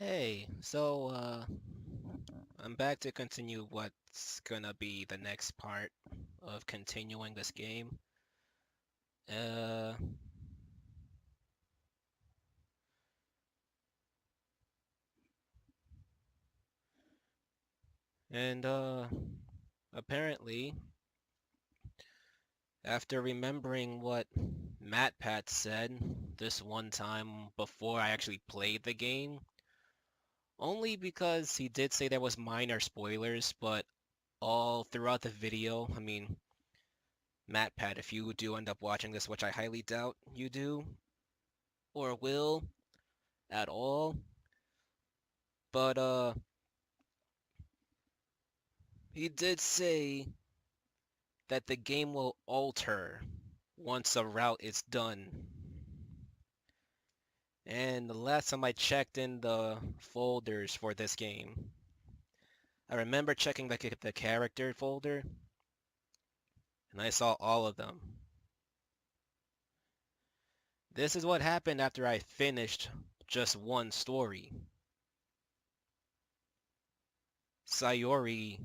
Hey, I'm back to continue what's gonna be the next part of continuing this game. Uh, and Apparently, after remembering what MatPat said this one time before I actually played the game, only because he did say there was minor spoilers, but all throughout the video, MatPat, if you do end up watching this, which I highly doubt you do, or will at all. But he did say that the game will alter once a route is done. And the last time I checked in the folders for this game, I remember checking the character folder, and I saw all of them. This is what happened after I finished just one story. Sayori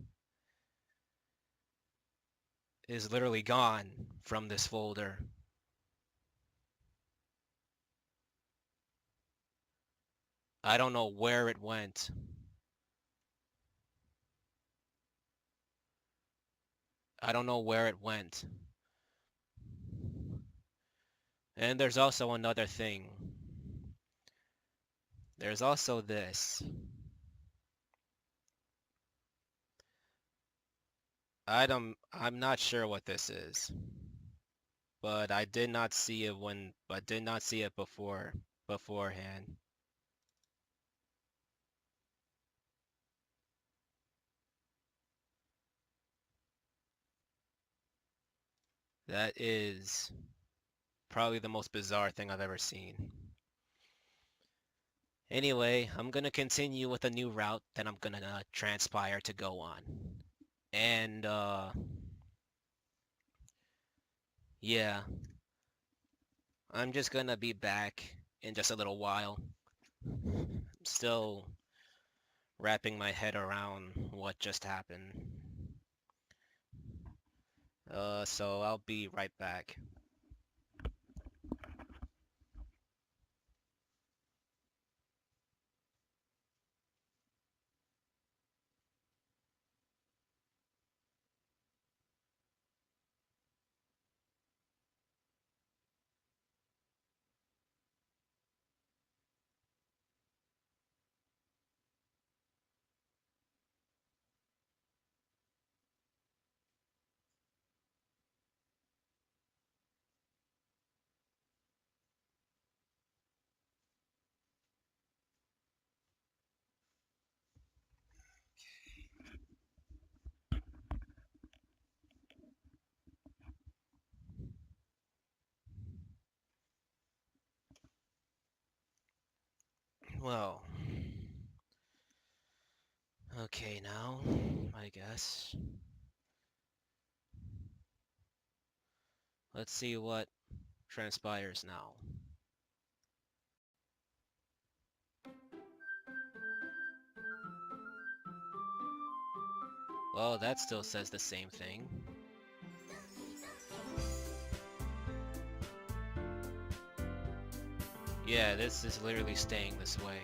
is literally gone from this folder. I don't know where it went. I don't know where it went. And there's also another thing. There's also this. I'm not sure what this is, but I did not see it beforehand. That is probably the most bizarre thing I've ever seen. Anyway, I'm gonna continue with a new route that I'm gonna transpire to go on. And yeah, I'm just gonna be back in just a little while. I'm still wrapping my head around what just happened. So I'll be right back. Well, okay now, I guess. Let's see what transpires now. Well, that still says the same thing. Yeah, this is literally staying this way.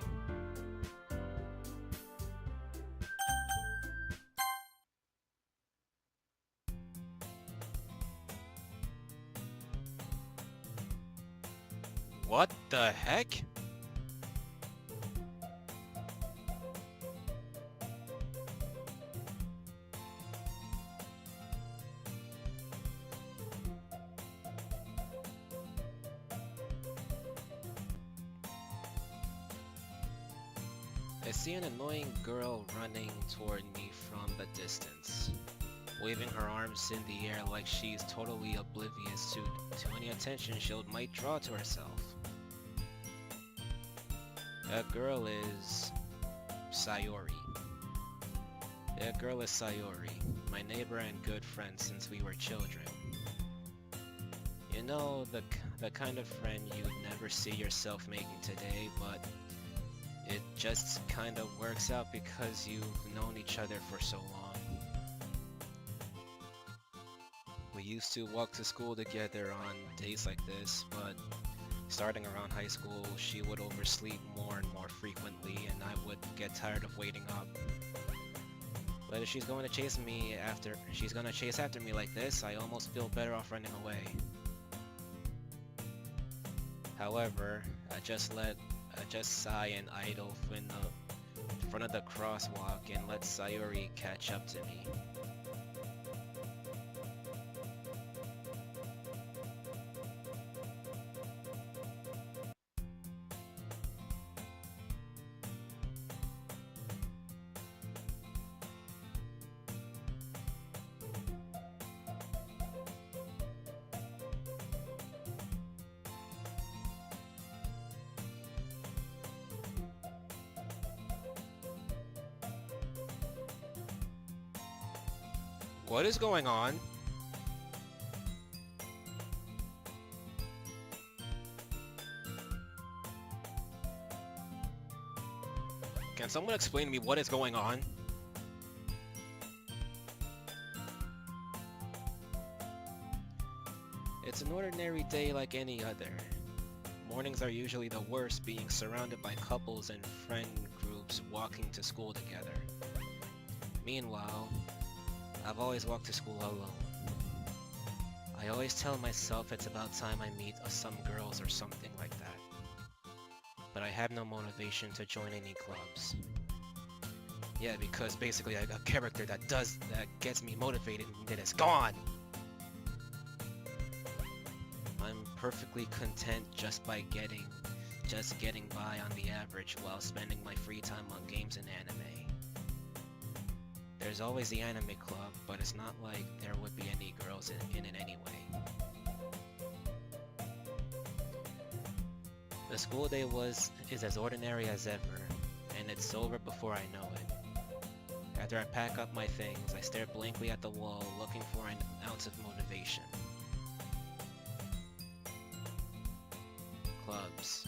What the heck? I see an annoying girl running toward me from the distance, waving her arms in the air like she's totally oblivious to any attention she might draw to herself. That girl is Sayori. That girl is Sayori, my neighbor and good friend since we were children. You know, the kind of friend you'd never see yourself making today, but It just kind of works out because you've known each other for so long. We used to walk to school together on days like this, but starting around high school, she would oversleep more and more frequently, and I would get tired of waiting up. But if she's going to chase after me like this, I almost feel better off running away. However, I just sigh and idle in the front of the crosswalk and let Sayuri catch up to me. What is going on? Can someone explain to me what is going on? It's an ordinary day like any other. Mornings are usually the worst, being surrounded by couples and friend groups walking to school together. Meanwhile, I've always walked to school alone. I always tell myself it's about time I meet some girls or something like that. But I have no motivation to join any clubs. Yeah, because basically a character that gets me motivated and then it's gone! I'm perfectly content just getting by on the average while spending my free time on games and anime. There's always the anime club, but it's not like there would be any girls in it anyway. The school day is as ordinary as ever, and it's over before I know it. After I pack up my things, I stare blankly at the wall, looking for an ounce of motivation. Clubs.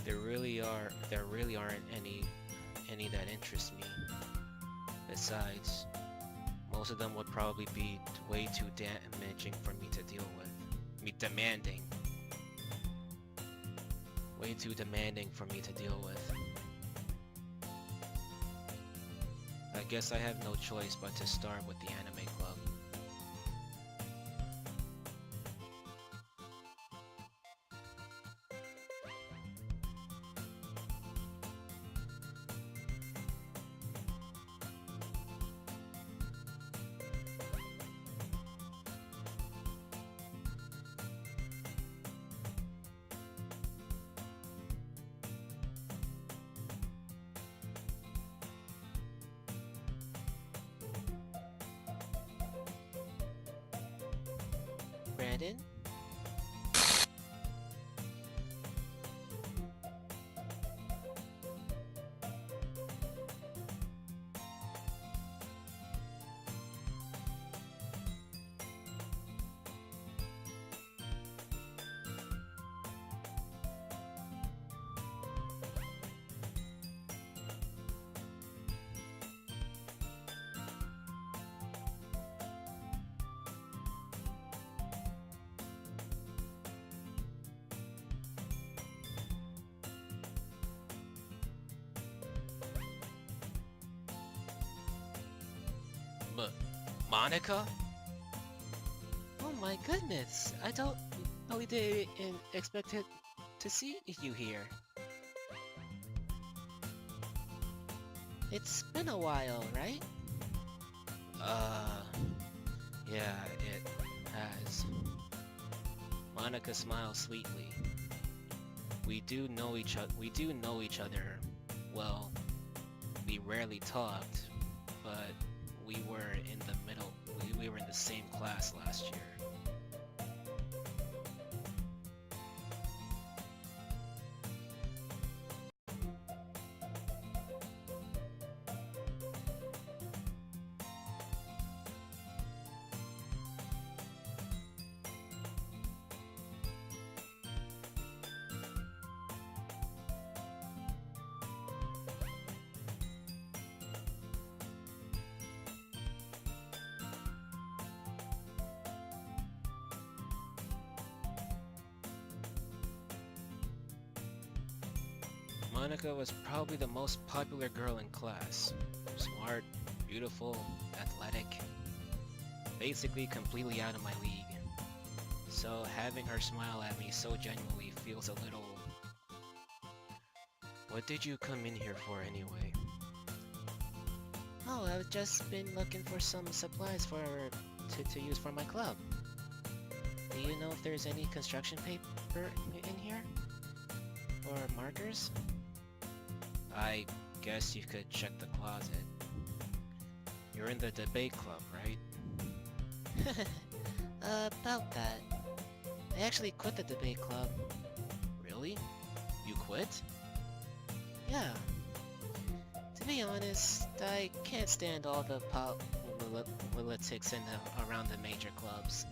There really aren't any that interest me. Besides, most of them would probably be way too damaging for me to deal with. Way too demanding for me to deal with. I guess I have no choice but to start with the anime club. Brandon? Monica? Oh my goodness, I totally didn't expect to see you here. It's been a while, right? Yeah, it has. Monica smiles sweetly. We do know each other well. We rarely talked, but we were in the same class last year. Monica was probably the most popular girl in class. Smart, beautiful, athletic, basically completely out of my league. So having her smile at me so genuinely feels a little... What did you come in here for anyway? Oh, I've just been looking for some supplies to use for my club. Do you know if there's any construction paper in here? Or markers? I guess you could check the closet. You're in the debate club, right? About that. I actually quit the debate club. Really? You quit? Yeah. To be honest, I can't stand all the politics around the major clubs.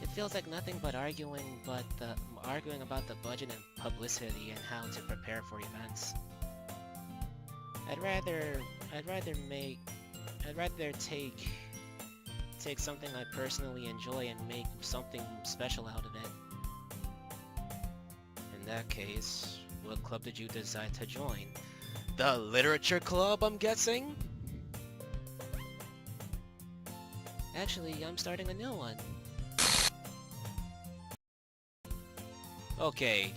It feels like nothing but arguing about the budget and publicity and how to prepare for events. I'd rather take something I personally enjoy and make something special out of it. In that case, what club did you decide to join? The literature club, I'm guessing? Actually, I'm starting a new one. Okay,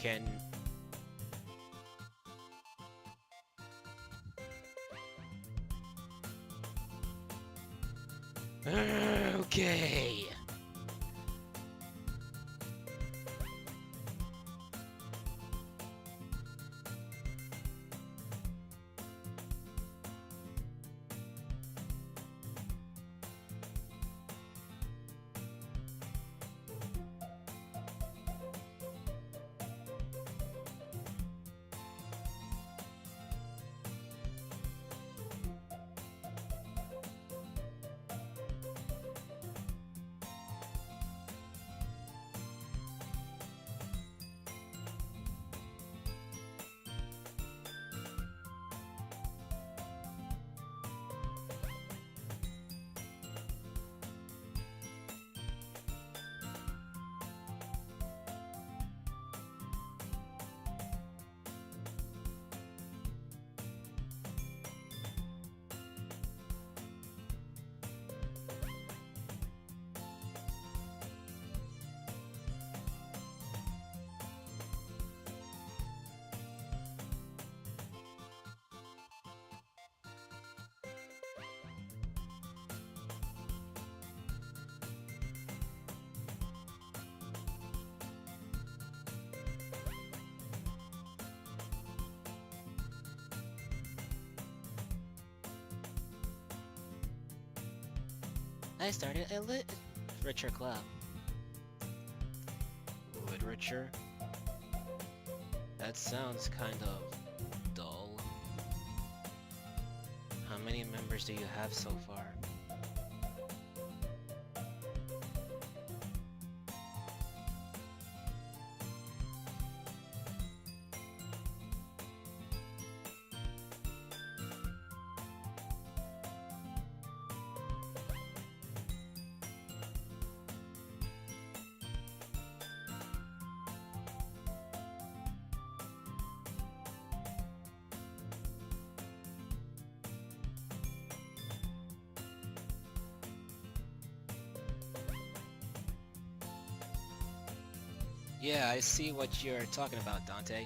Okay. I started a literature club. Literature? That sounds kind of dull. How many members do you have so far? Yeah, I see what you're talking about, Dante.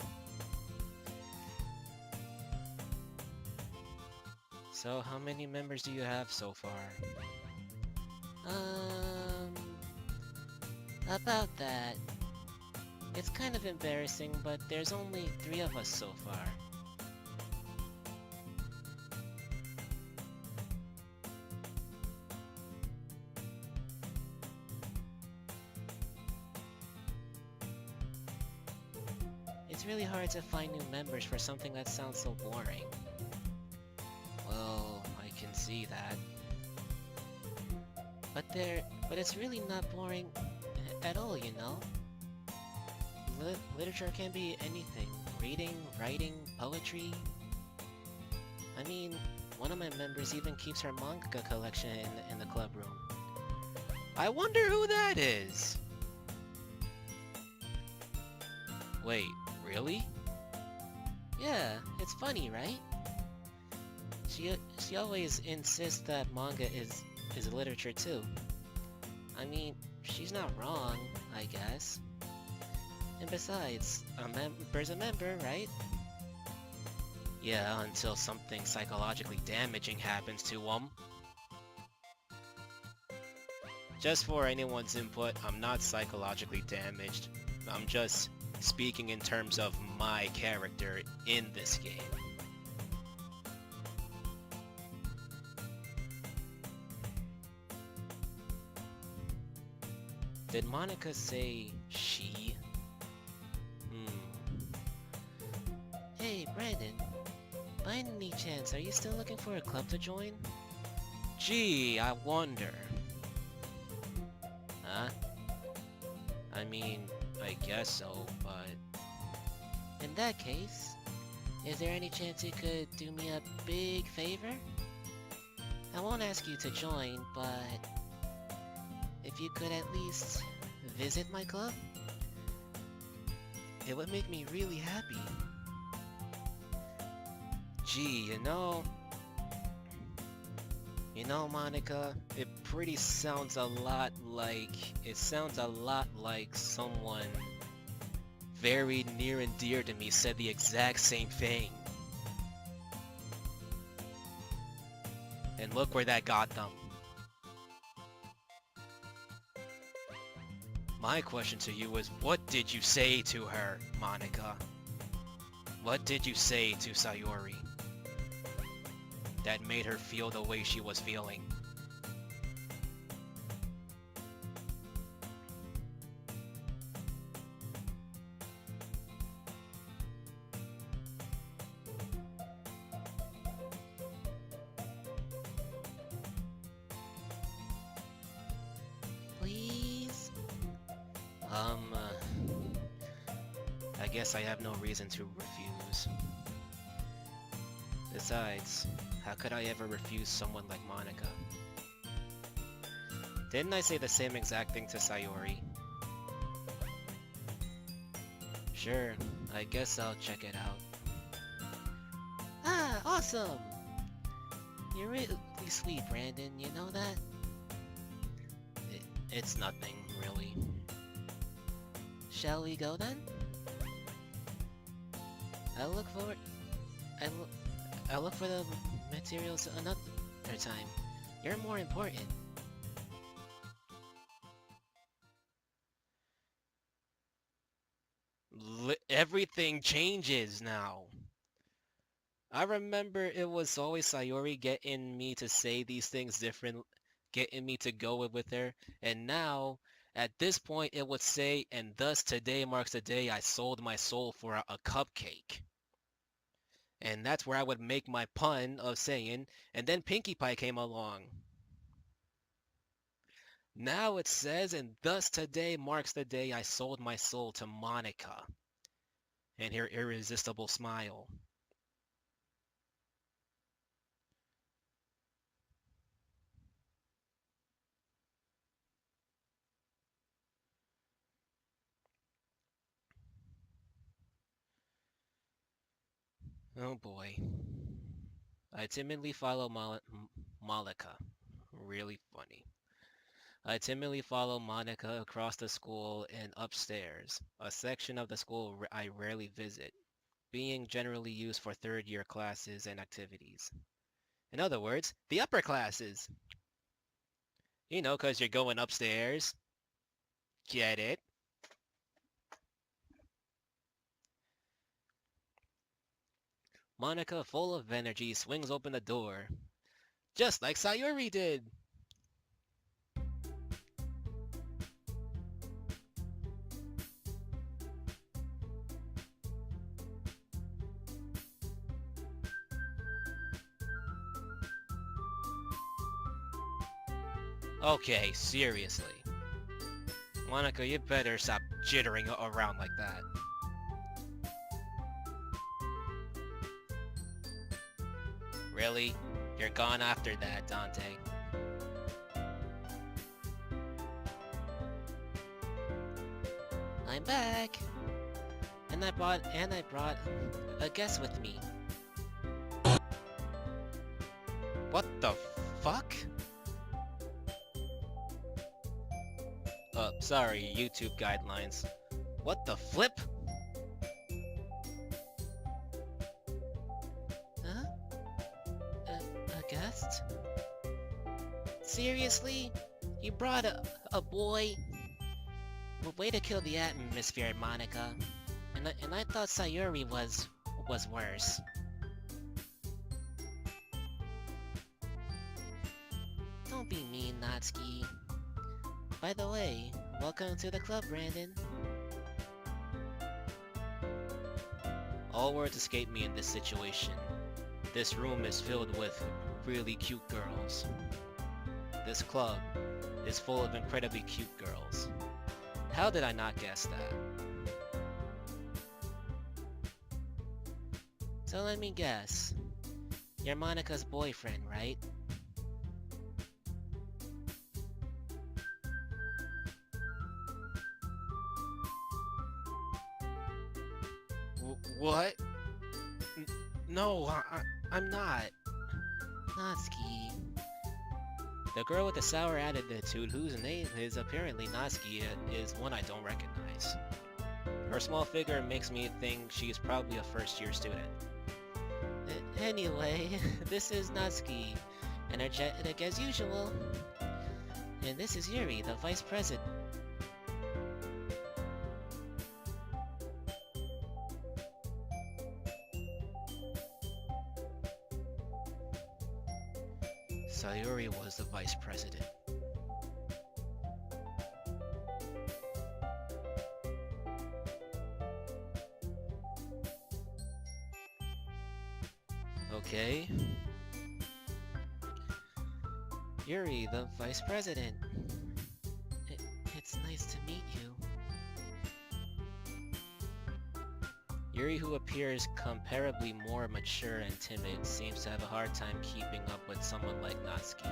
So, how many members do you have so far? About that. It's kind of embarrassing, but there's only 3 of us so far. It's really hard to find new members for something that sounds so boring. Well, I can see that. But it's really not boring at all, you know? Literature can be anything. Reading, writing, poetry. I mean, one of my members even keeps her manga collection in the club room. I wonder who that is! Wait, really? Yeah, it's funny, right? She always insists that manga is literature too. I mean, she's not wrong, I guess. And besides, a member's a member, right? Yeah, until something psychologically damaging happens to them. Just for anyone's input, I'm not psychologically damaged. I'm just speaking in terms of my character in this game. Did Monica say she? Hey, Brandon. By any chance, are you still looking for a club to join? Gee, I wonder. Huh? I mean, I guess so, but... In that case, is there any chance you could do me a big favor? I won't ask you to join, but... if you could at least visit my club? It would make me really happy. Gee, you know, Monica, it sounds a lot like someone very near and dear to me said the exact same thing. And look where that got them. My question to you is, what did you say to her, Monica? What did you say to Sayori that made her feel the way she was feeling? Please? I guess I have no reason to refuse. Besides, how could I ever refuse someone like Monica? Didn't I say the same exact thing to Sayori? Sure, I guess I'll check it out. Ah, awesome! You're really sweet, Brandon, you know that? It's nothing, really. Shall we go then? I'll look for the materials another time. You're more important. Everything changes now. I remember it was always Sayori getting me to say these things different, getting me to go with her, and now, at this point, it would say, and thus today marks the day I sold my soul for a cupcake. And that's where I would make my pun of saying, and then Pinkie Pie came along. Now it says, and thus today marks the day I sold my soul to Monica. And her irresistible smile. Oh boy. I timidly follow Malika. Really funny. I timidly follow Monica across the school and upstairs, a section of the school I rarely visit, being generally used for third-year classes and activities. In other words, the upper classes. You know, 'cause you're going upstairs. Get it? Monica, full of energy, swings open the door. Just like Sayuri did. Okay, seriously. Monica, you better stop jittering around like that. Really? You're gone after that, Dante. I'm back! And I brought a guest with me. What the fuck? Sorry, YouTube guidelines. What the flip? Huh? A guest? Seriously? You brought a boy? Well, way to kill the atmosphere, Monica. And I thought Sayuri was worse. Don't be mean, Natsuki. By the way, welcome to the club, Brandon. All words escape me in this situation. This room is filled with really cute girls. This club is full of incredibly cute girls. How did I not guess that? So let me guess. You're Monica's boyfriend, right? What? No, I'm not. Natsuki. The girl with the sour attitude whose name is apparently Natsuki is one I don't recognize. Her small figure makes me think she's probably a first-year student. Anyway, this is Natsuki, energetic as usual. And this is Yuri, the vice president. Sayuri was the vice president. Okay. Yuri, the vice president. It's nice to meet you. Yuri, who appears comparably more mature and timid, seems to have a hard time keeping up with someone like Natsuki.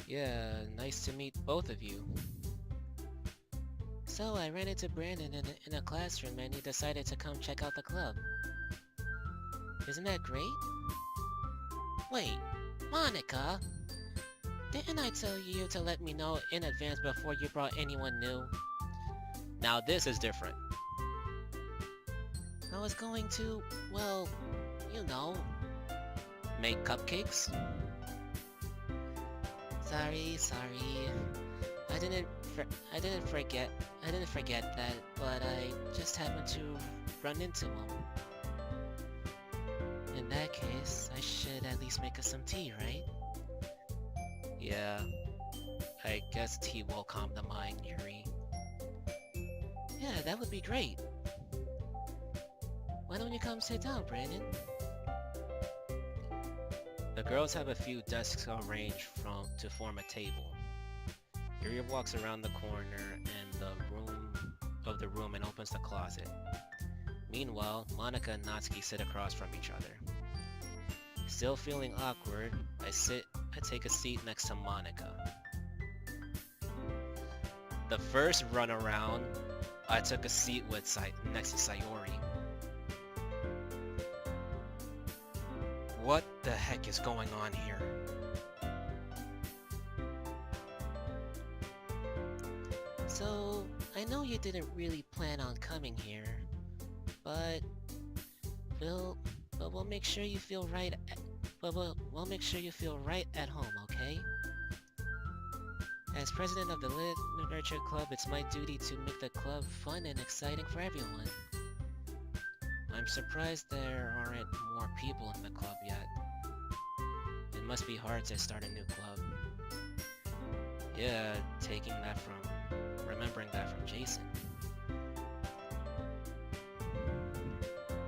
Yeah, nice to meet both of you. So I ran into Brandon in a classroom and he decided to come check out the club. Isn't that great? Wait, Monica! Didn't I tell you to let me know in advance before you brought anyone new? Now this is different. I was going to, well, you know, make cupcakes? Sorry. I didn't forget that, but I just happened to run into him. In that case, I should at least make us some tea, right? Yeah, I guess tea will calm the mind, Yuri. Yeah, that would be great. Why don't you come sit down, Brandon? The girls have a few desks arranged to form a table. Yuri walks around the corner of the room and opens the closet. Meanwhile, Monica and Natsuki sit across from each other. Still feeling awkward, I take a seat next to Monica. The first run around, I took a seat next to Sayuri. What the heck is going on here? So, I know you didn't really plan on coming here, but we'll make sure you feel right. We'll make sure you feel right at home, okay? As president of the Literature Club, it's my duty to make the club fun and exciting for everyone. I'm surprised there aren't more people in the club yet. It must be hard to start a new club. Yeah, remembering that from Jason.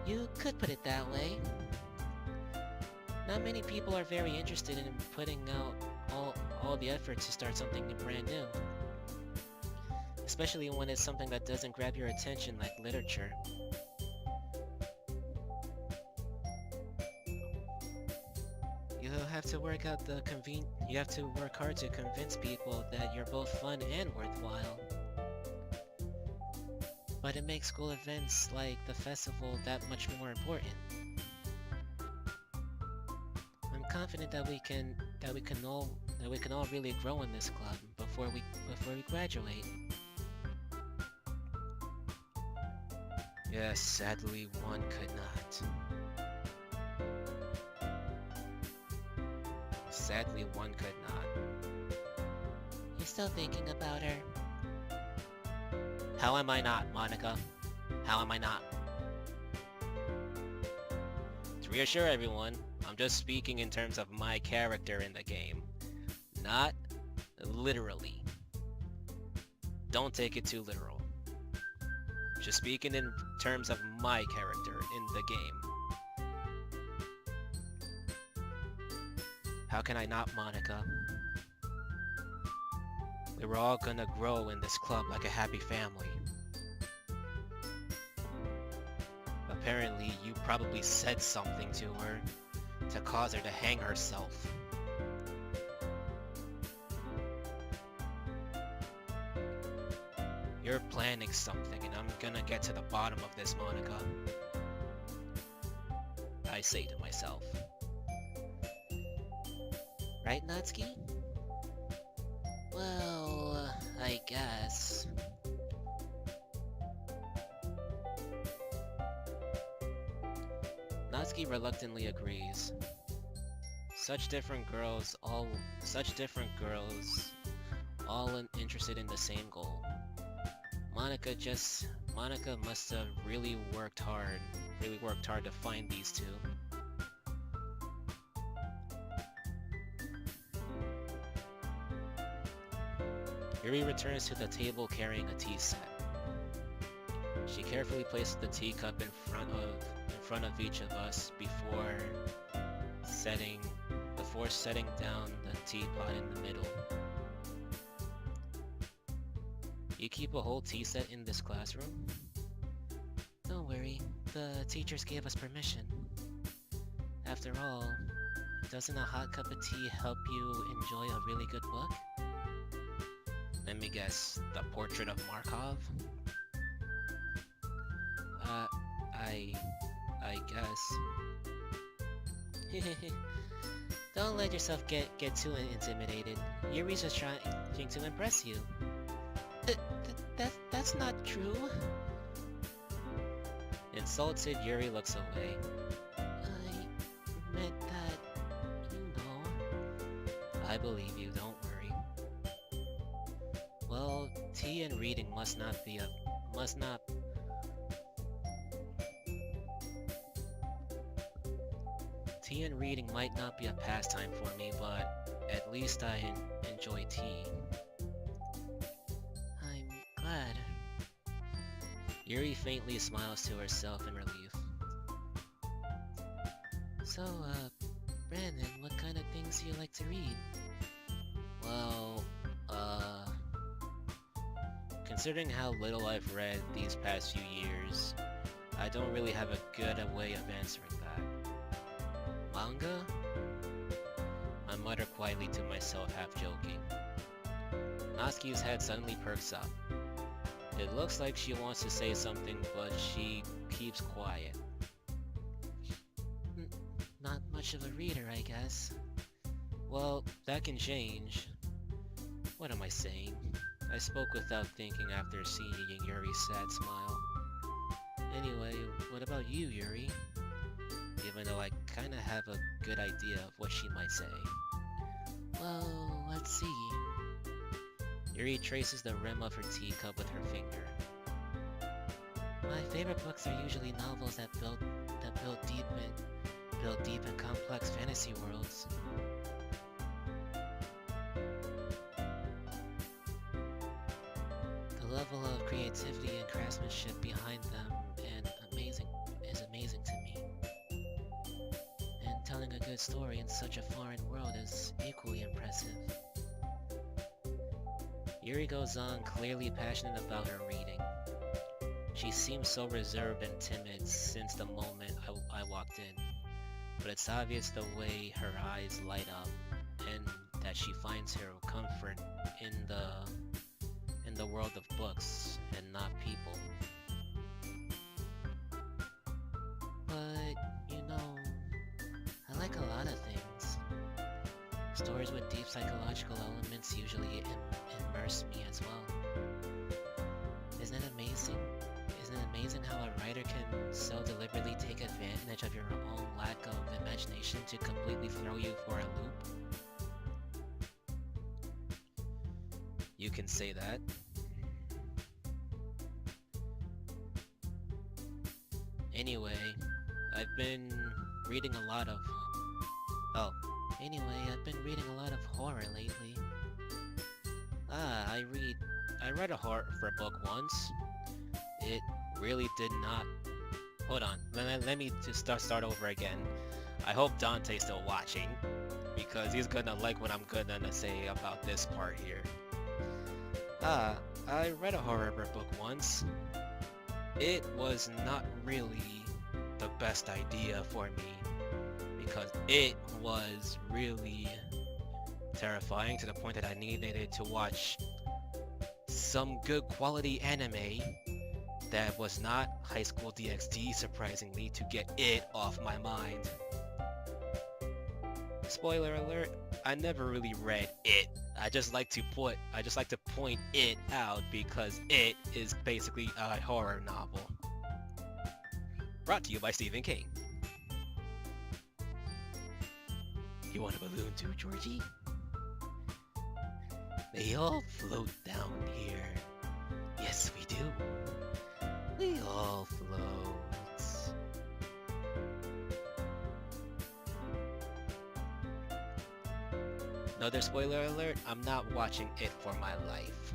You could put it that way. Not many people are very interested in putting out all the effort to start something brand new. Especially when it's something that doesn't grab your attention like literature. have to work out the you have to work hard to convince people that you're both fun and worthwhile. But it makes school events like the festival that much more important. I'm confident that we can all really grow in this club before we graduate. Yes, sadly one could not. Sadly one could not. You're still thinking about her? How am I not, Monica? How am I not? To reassure everyone, I'm just speaking in terms of my character in the game. Not literally. Don't take it too literal. Just speaking in terms of my character in the game. How can I not, Monica? We were all gonna grow in this club like a happy family. Apparently, you probably said something to her to cause her to hang herself. You're planning something, and I'm gonna get to the bottom of this, Monica. I say to myself. Right, Natsuki? Well, I guess. Natsuki reluctantly agrees. Such different girls, all interested in the same goal. Monica must have really worked hard to find these two. Yuri returns to the table carrying a tea set. She carefully places the teacup in front of each of us before setting down the teapot in the middle. You keep a whole tea set in this classroom? Don't worry, the teachers gave us permission. After all, doesn't a hot cup of tea help you enjoy a really good book? Let me guess, the Portrait of Markov? I guess. Don't let yourself get too intimidated. Yuri's just trying to impress you. That's not true. Insulted, Yuri looks away. I meant that, you know. I believe you, don't worry. Well, tea and reading must not Tea and reading might not be a pastime for me, but at least I enjoy tea. I'm glad. Yuri faintly smiles to herself in relief. So, Brandon, what kind of things do you like to read? Well, considering how little I've read these past few years, I don't really have a good way of answering that. Manga? I mutter quietly to myself, half joking. Natsuki's head suddenly perks up. It looks like she wants to say something, but she keeps quiet. Not much of a reader, I guess. Well, that can change. What am I saying? I spoke without thinking after seeing Yuri's sad smile. Anyway, what about you, Yuri? Even though I kinda have a good idea of what she might say. Well, let's see. Yuri traces the rim of her teacup with her finger. My favorite books are usually novels that build deep and complex fantasy worlds. The level of creativity and craftsmanship behind them is amazing to me. And telling a good story in such a foreign world is equally impressive. Yuri goes on, clearly passionate about her reading. She seems so reserved and timid since the moment I walked in. but it's obvious the way her eyes light up and that she finds her comfort in the world of books and not people. But, you know, I like a lot of things. Stories with deep psychological elements usually immerse me as well. Isn't it amazing? Isn't it amazing how a writer can so deliberately take advantage of your own lack of imagination to completely throw you for a loop? You can say that. Anyway, I've been reading a lot of... I've been reading a lot of horror lately. I read a horror book once. It really did not... Hold on, let me just start over again. I hope Dante's still watching, because he's gonna like what I'm gonna say about this part here. I read a horror book once. It was not really the best idea for me, because it was really terrifying to the point that I needed to watch some good quality anime that was not High School DxD, surprisingly, to get it off my mind. Spoiler alert, I never really read it. I just like to point it out because it is basically a horror novel. Brought to you by Stephen King. You want a balloon too, Georgie? They all float down here. Yes, we do. We all float. Another spoiler alert, I'm not watching it for my life.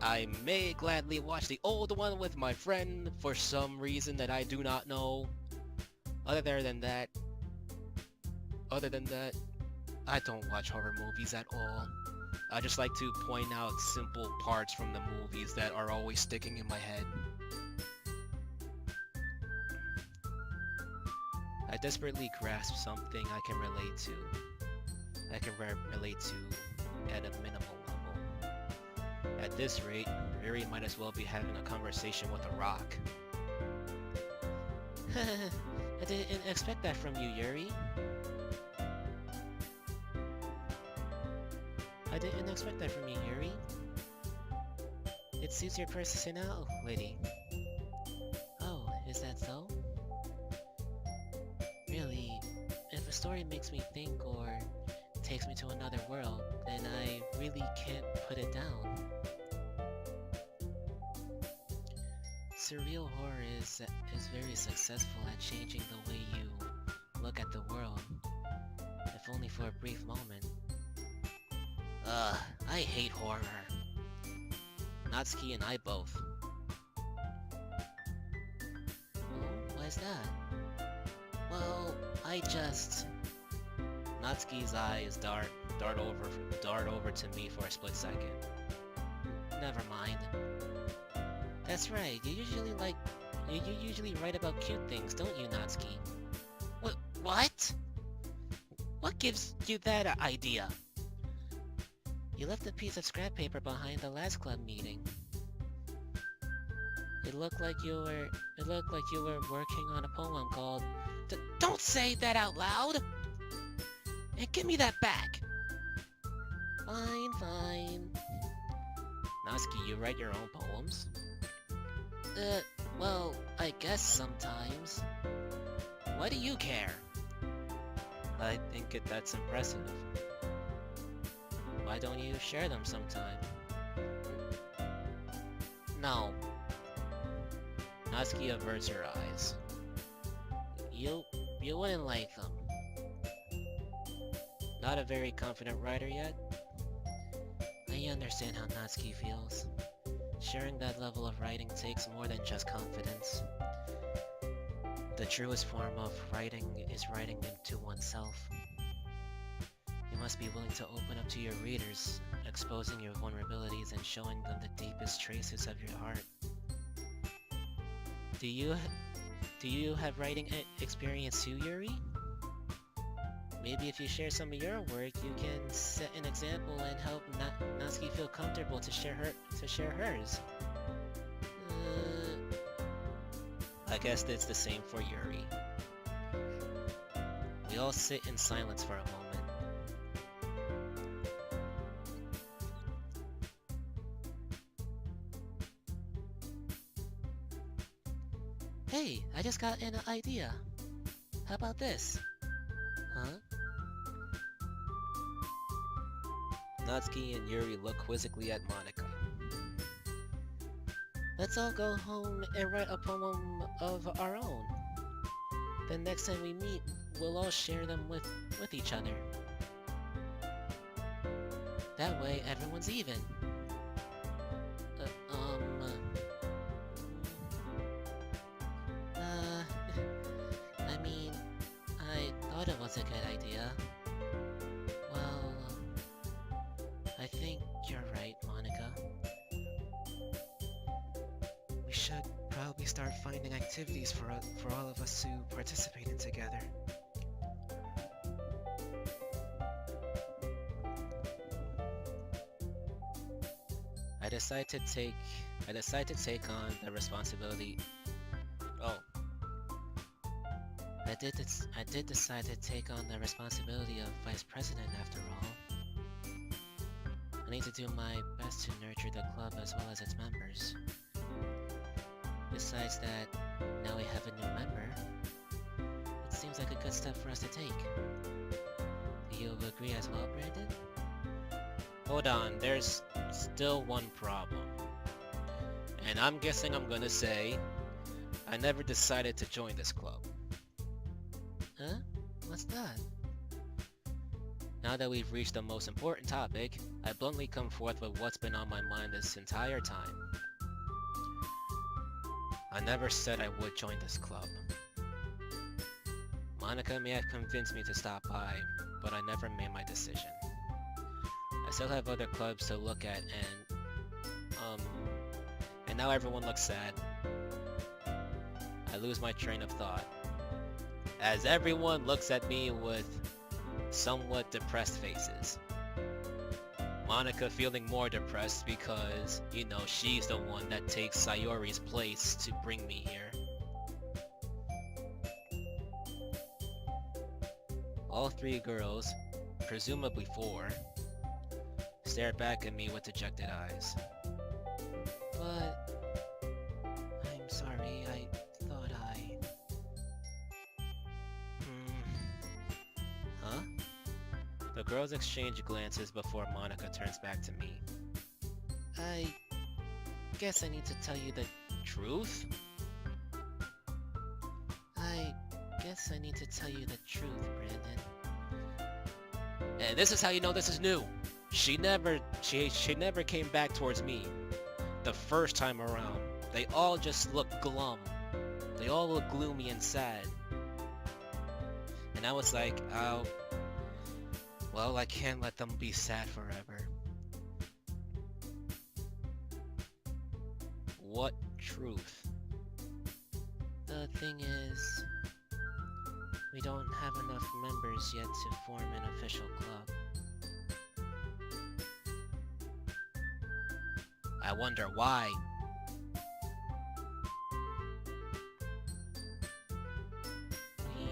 I may gladly watch the old one with my friend for some reason that I do not know. Other than that, I don't watch horror movies at all. I just like to point out simple parts from the movies that are always sticking in my head. I desperately grasp something I can relate to. Relate to at a minimal level. At this rate, Yuri might as well be having a conversation with a rock. I didn't expect that from you, Yuri. I didn't expect that from you, Yuri. It suits your personality. Oh, is that so? Really, if a story makes me think or takes me to another world, then I really can't put it down. Surreal horror is very successful at changing the way you look at the world, if only for a brief moment. I hate horror. Natsuki and I both. Oh, why is that? Well, Natsuki's eyes dart over to me for a split second. Never mind. That's right, you usually write about cute things, don't you, Natsuki? What? What gives you that idea? You left a piece of scrap paper behind the last club meeting. It looked like you were working on a poem called... Don't say that out loud! And give me that back! Fine. Natsuki, you write your own poems? Well, I guess sometimes. Why do you care? I think that's impressive. Why don't you share them sometime? No. Natsuki averts her eyes. You wouldn't like them. Not a very confident writer yet? I understand how Natsuki feels. Sharing that level of writing takes more than just confidence. The truest form of writing is writing into oneself. You must be willing to open up to your readers, exposing your vulnerabilities and showing them the deepest traces of your heart. Do Do you have writing experience too, Yuri? Maybe if you share some of your work, you can set an example and help Natsuki feel comfortable to share hers. I guess it's the same for Yuri. We all sit in silence for a moment. Hey, I just got an idea. How about this? Huh? Natsuki and Yuri look quizzically at Monika. Let's all go home and write a poem of our own. Then next time we meet, we'll all share them with each other. That way, everyone's even. I mean, I thought it was a good idea. Well, I think you're right, Monika. We should probably start finding activities for all of us to participate in together. I decide to take on the responsibility. Oh. I did decide to take on the responsibility of vice president after all. I need to do my best to nurture the club as well as its members. Besides that, now we have a new member. It seems like a good step for us to take. Do you agree as well, Brandon? Hold on, there's still one problem. And I'm guessing I'm gonna say, I never decided to join this club. Huh? What's that? Now that we've reached the most important topic, I bluntly come forth with what's been on my mind this entire time. I never said I would join this club. Monika may have convinced me to stop by, but I never made my decision. I still have other clubs to look at and now everyone looks sad. I lose my train of thought, as everyone looks at me with somewhat depressed faces. Monika feeling more depressed because, you know, she's the one that takes Sayori's place to bring me here. All three girls, presumably four, stare back at me with dejected eyes. But I'm sorry, I thought I... Huh? The girls exchange glances before Monika turns back to me. I guess I need to tell you the truth? I guess I need to tell you the truth, Brandon. And this is how you know this is new. She never came back towards me the first time around. They all just look glum. They all look gloomy and sad. And I was like, oh, well, I can't let them be sad forever. What truth? The thing is, we don't have enough members yet to form an official club. I wonder why. We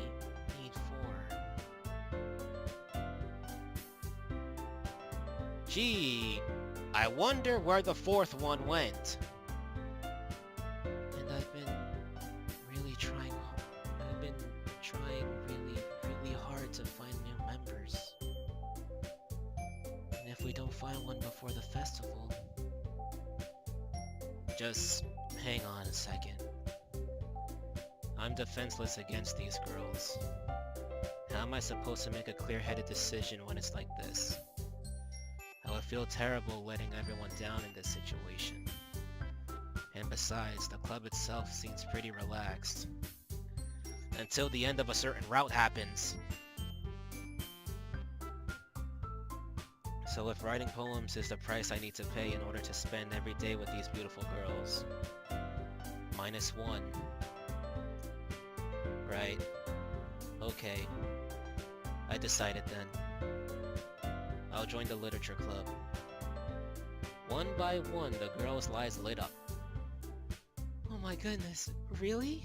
need 4. Gee, I wonder where the 4th one went. And I've been really trying really hard to find new members. And if we don't find one before the festival... Just hang on a second. I'm defenseless against these girls. How am I supposed to make a clear-headed decision when it's like this? I would feel terrible letting everyone down in this situation. And besides, the club itself seems pretty relaxed. Until the end of a certain route happens. So if writing poems is the price I need to pay in order to spend every day with these beautiful girls, -1. Alright. Okay. I decided then. I'll join the literature club. One by one, the girls' lives lit up. Oh my goodness, really?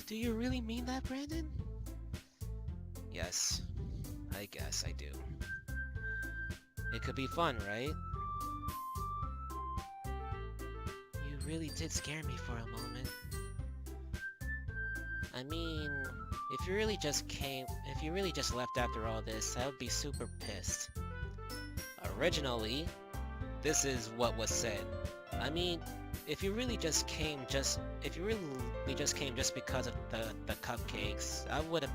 Do you really mean that, Brandon? Yes, I guess I do. It could be fun, right? You really did scare me for a moment. I mean, if you really just left after all this, I would be super pissed. Originally, this is what was said. I mean, if you really just came just because of the cupcakes, I would have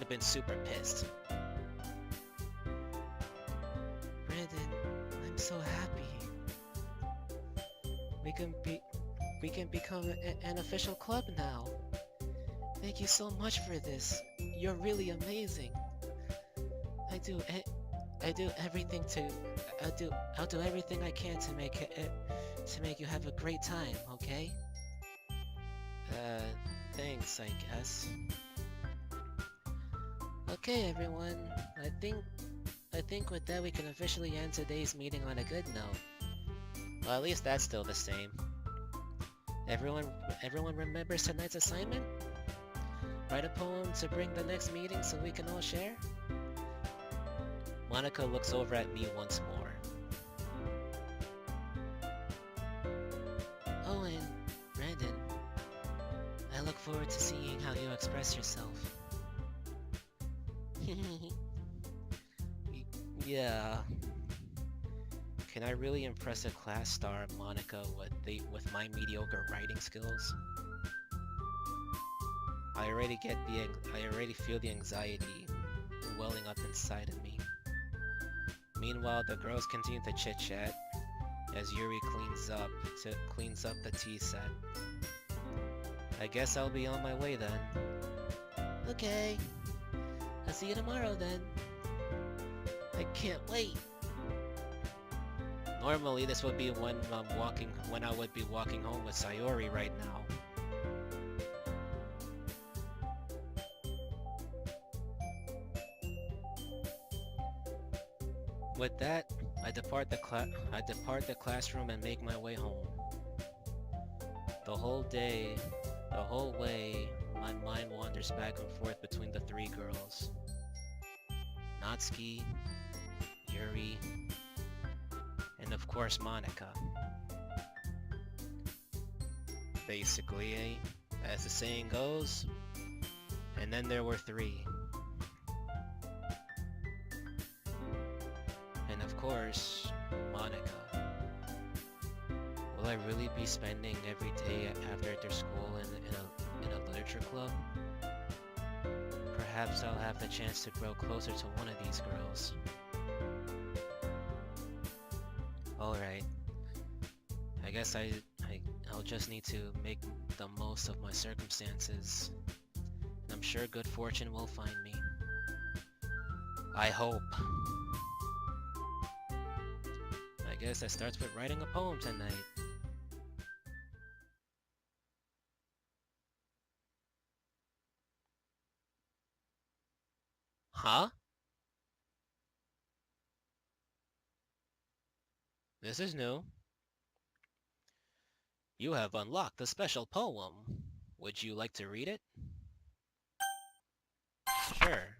been super pissed. Brandon, I'm so happy. We can become an official club now. Thank you so much for this. You're really amazing. I do everything I'll do everything I can to make you have a great time, okay? Thanks, I guess. Okay, everyone. I think with that we can officially end today's meeting on a good note. Well, at least that's still the same. Everyone remembers tonight's assignment? Write a poem to bring the next meeting so we can all share? Monica looks over at me once more. Oh, and Brandon, I look forward to seeing how you express yourself. Yeah. Can I really impress a class star, Monica, with my mediocre writing skills? I already feel the anxiety welling up inside of me. Meanwhile, the girls continue to chit-chat as Yuri cleans up the tea set. I guess I'll be on my way then. Okay. I'll see you tomorrow then. I can't wait. Normally this would be when I would be walking home with Sayori right now. With that, I depart the classroom and make my way home. The whole way, my mind wanders back and forth between the three girls. Natsuki, Yuri, and of course Monica. Basically, as the saying goes, and then there were three. And of course, Monica. Will I really be spending every day after school in a literature club? Perhaps I'll have the chance to grow closer to one of these girls. Alright. I guess I'll just need to make the most of my circumstances. And I'm sure good fortune will find me. I hope. I guess that starts with writing a poem tonight. Huh? This is new. You have unlocked a special poem. Would you like to read it? Sure.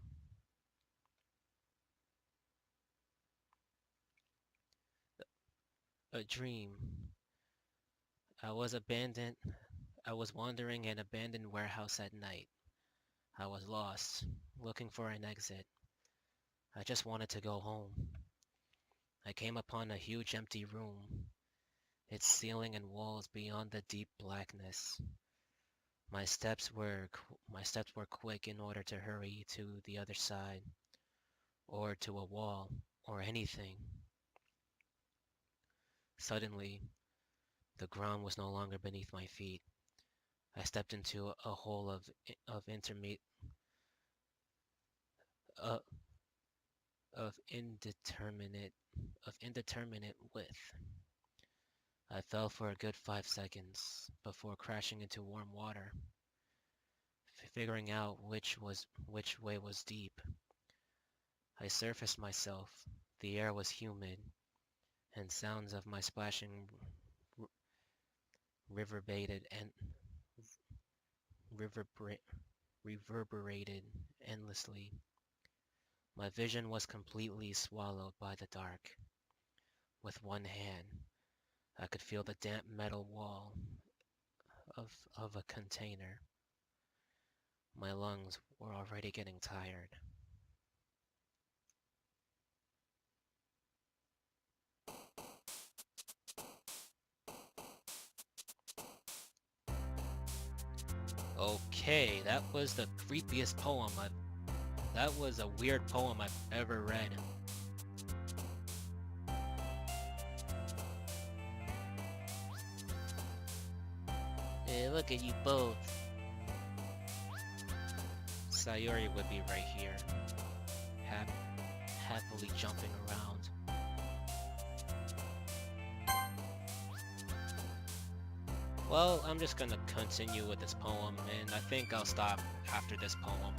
A dream. I was wandering in an abandoned warehouse at night. I was lost, looking for an exit. I just wanted to go home. I came upon a huge empty room, its ceiling and walls beyond the deep blackness. My steps were quick in order to hurry to the other side, or to a wall, or anything. Suddenly, the ground was no longer beneath my feet. I stepped into a hole uh, of indeterminate width. I fell for a good 5 seconds before crashing into warm water. figuring out which way was deep. I surfaced myself. The air was humid, and sounds of my splashing r- reverberated and reverber- reverberated endlessly. My vision was completely swallowed by the dark. With one hand, I could feel the damp metal wall of a container. My lungs were already getting tired. Okay, that was the creepiest poem that was a weird poem I've ever read. Hey, look at you both. Sayori would be right here, happily jumping around. Well, I'm just gonna continue with this poem, and I think I'll stop after this poem.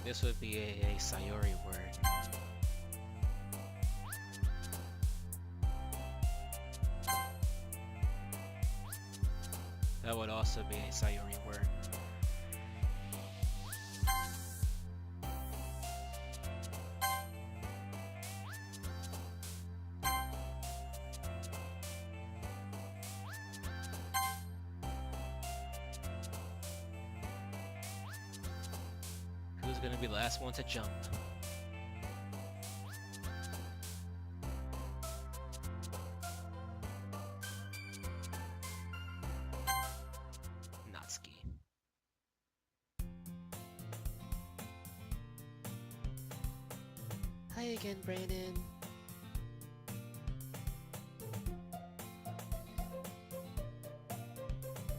This would be a Sayori word. That would also be a Sayori word. Who's gonna be the last one to jump? Natsuki. Hi again, Brandon.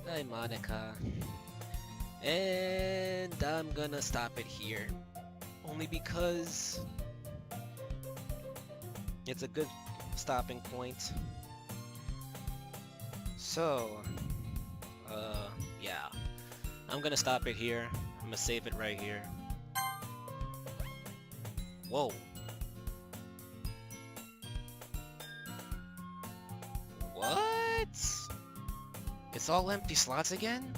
Hi, Monica. And I'm gonna stop it here. Only because it's a good stopping point. So, yeah. I'm gonna stop it here. I'm gonna save it right here. Whoa. What? It's all empty slots again?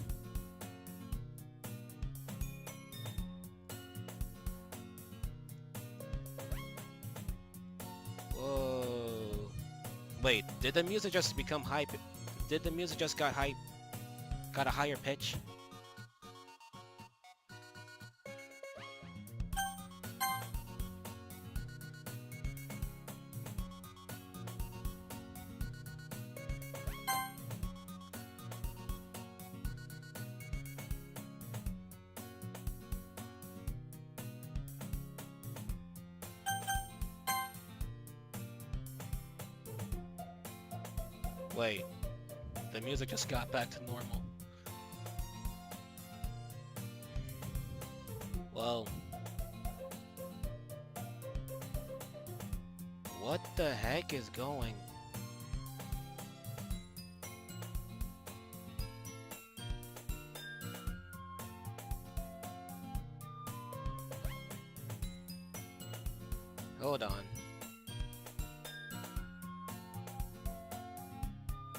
Whoa. Wait, did the music just become hype? Did the music just got hype? Got a higher pitch? Wait, the music just got back to normal. Well, what the heck is going? Hold on.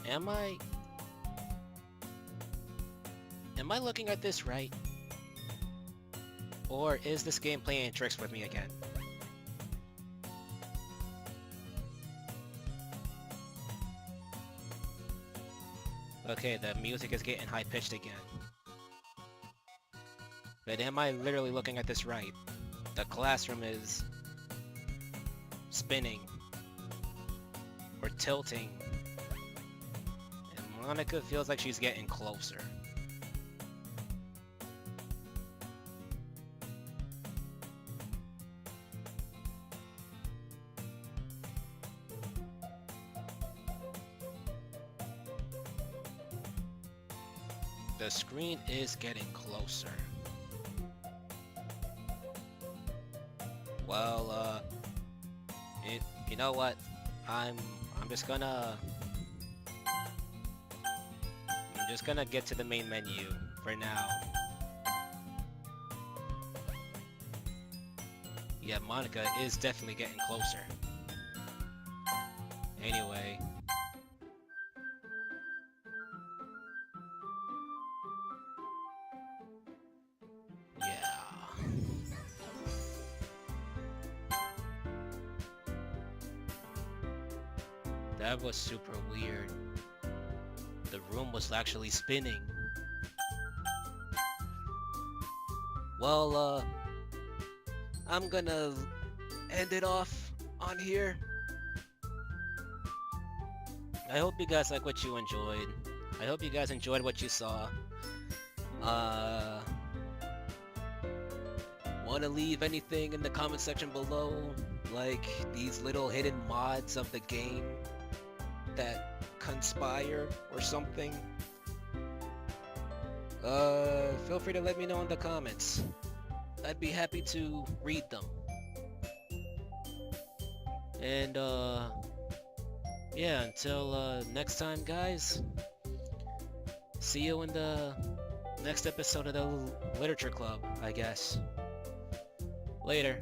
Am I? Am I looking at this right? Or is this game playing tricks with me again? Okay, the music is getting high-pitched again. But am I literally looking at this right? The classroom is spinning or tilting. And Monica feels like she's getting closer. The screen is getting closer. Well, you know what? I'm just gonna get to the main menu for now. Yeah, Monica is definitely getting closer. Anyway. Yeah. That was super weird. The room was actually spinning. Well, I'm gonna end it off on here. I hope you guys like what you enjoyed. I hope you guys enjoyed what you saw. Wanna leave anything in the comment section below? Like these little hidden mods of the game that conspire or something? Feel free to let me know in the comments. I'd be happy to read them. And, yeah, until, next time, guys. See you in the next episode of the Literature Club, I guess. Later.